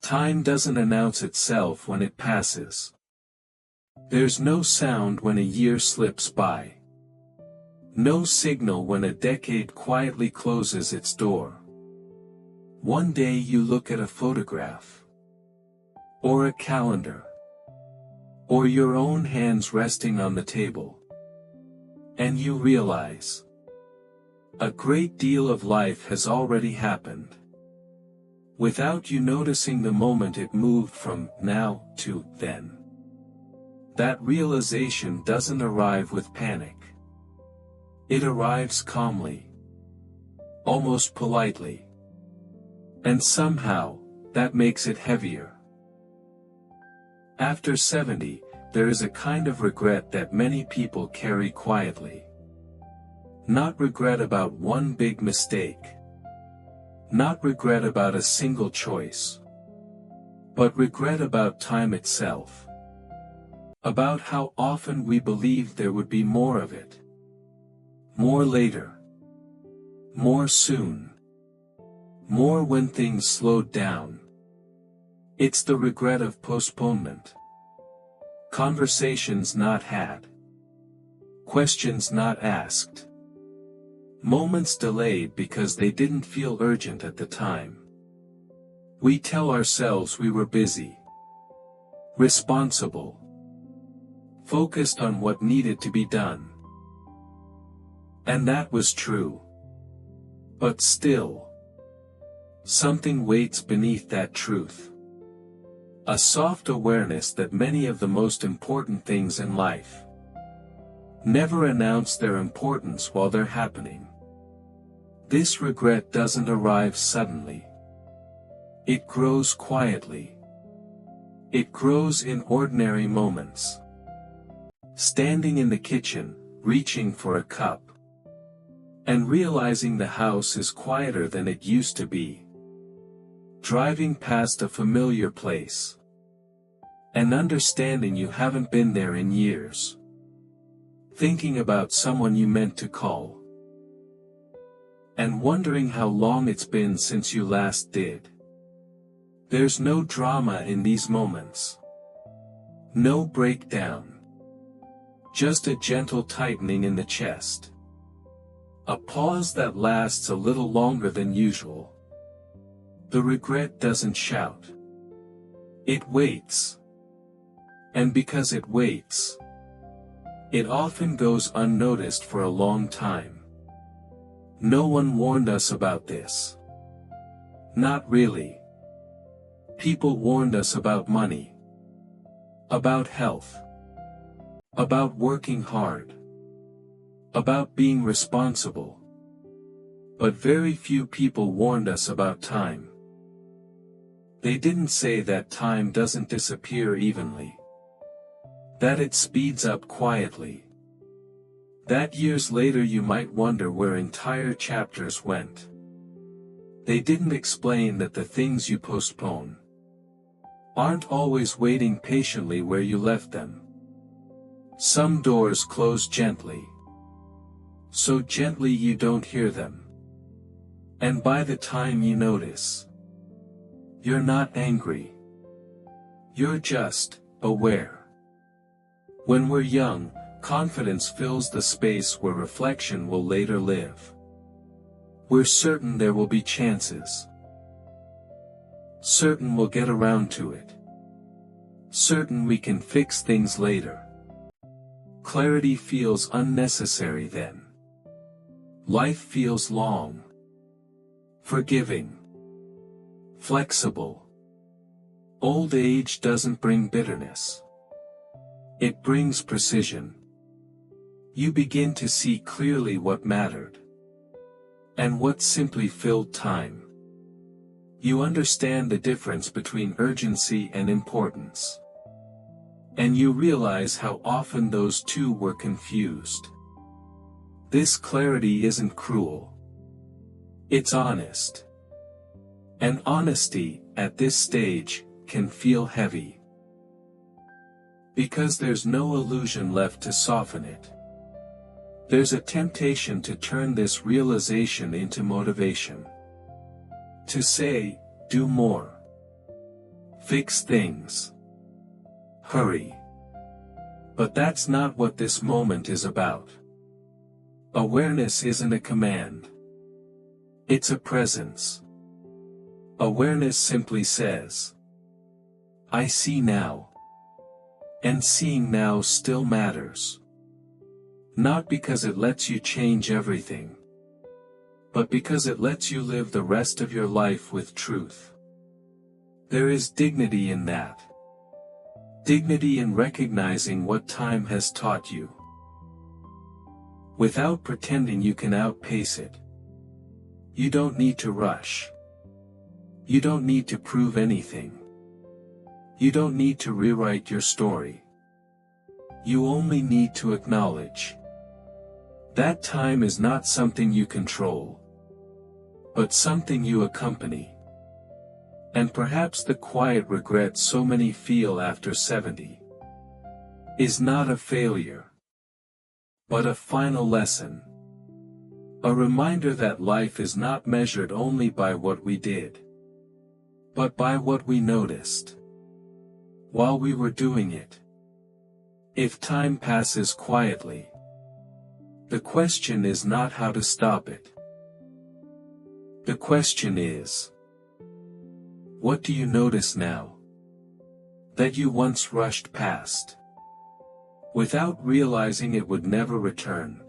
Time doesn't announce itself when it passes. There's no sound when a year slips by. No signal when a decade quietly closes its door. One day you look at a photograph, or a calendar, or your own hands resting on the table, and you realize a great deal of life has already happened, without you noticing the moment it moved from now to then. That realization doesn't arrive with panic. It arrives calmly, almost politely. And somehow, that makes it heavier. After 70, there is a kind of regret that many people carry quietly. Not regret about one big mistake. Not regret about a single choice. But regret about time itself. About how often we believed there would be more of it. More later. More soon. More when things slowed down. It's the regret of postponement. Conversations not had. Questions not asked. Moments delayed because they didn't feel urgent at the time. We tell ourselves we were busy, responsible, focused on what needed to be done. And that was true. But still, something waits beneath that truth. A soft awareness that many of the most important things in life never announce their importance while they're happening. This regret doesn't arrive suddenly. It grows quietly. It grows in ordinary moments. Standing in the kitchen, reaching for a cup, and realizing the house is quieter than it used to be. Driving past a familiar place, and understanding you haven't been there in years. Thinking about someone you meant to call, and wondering how long it's been since you last did. There's no drama in these moments. No breakdown. Just a gentle tightening in the chest. A pause that lasts a little longer than usual. The regret doesn't shout. It waits. And because it waits, it often goes unnoticed for a long time. No one warned us about this. Not really. People warned us about money. About health. About working hard. About being responsible. But very few people warned us about time. They didn't say that time doesn't disappear evenly. That it speeds up quietly. That years later you might wonder where entire chapters went. They didn't explain that the things you postpone aren't always waiting patiently where you left them. Some doors close gently. So gently you don't hear them. And by the time you notice, you're not angry. You're just aware. When we're young, confidence fills the space where reflection will later live. We're certain there will be chances. Certain we'll get around to it. Certain we can fix things later. Clarity feels unnecessary then. Life feels long, forgiving, flexible. Old age doesn't bring bitterness. It brings precision. You begin to see clearly what mattered, and what simply filled time. You understand the difference between urgency and importance. And you realize how often those two were confused. This clarity isn't cruel. It's honest. And honesty, at this stage, can feel heavy. Because there's no illusion left to soften it. There's a temptation to turn this realization into motivation. To say, do more. fix things, hurry. But that's not what this moment is about. Awareness isn't a command. It's a presence. Awareness simply says, I see now. And seeing now still matters. Not because it lets you change everything, but because it lets you live the rest of your life with truth. There is dignity in that. Dignity in recognizing what time has taught you, without pretending you can outpace it. You don't need to rush. You don't need to prove anything. You don't need to rewrite your story. You only need to acknowledge that time is not something you control, but something you accompany. And perhaps the quiet regret so many feel after 70 is not a failure, but a final lesson. A reminder that life is not measured only by what we did, but by what we noticed while we were doing it. If time passes quietly, the question is not how to stop it. The question is, what do you notice now that you once rushed past, without realizing it would never return?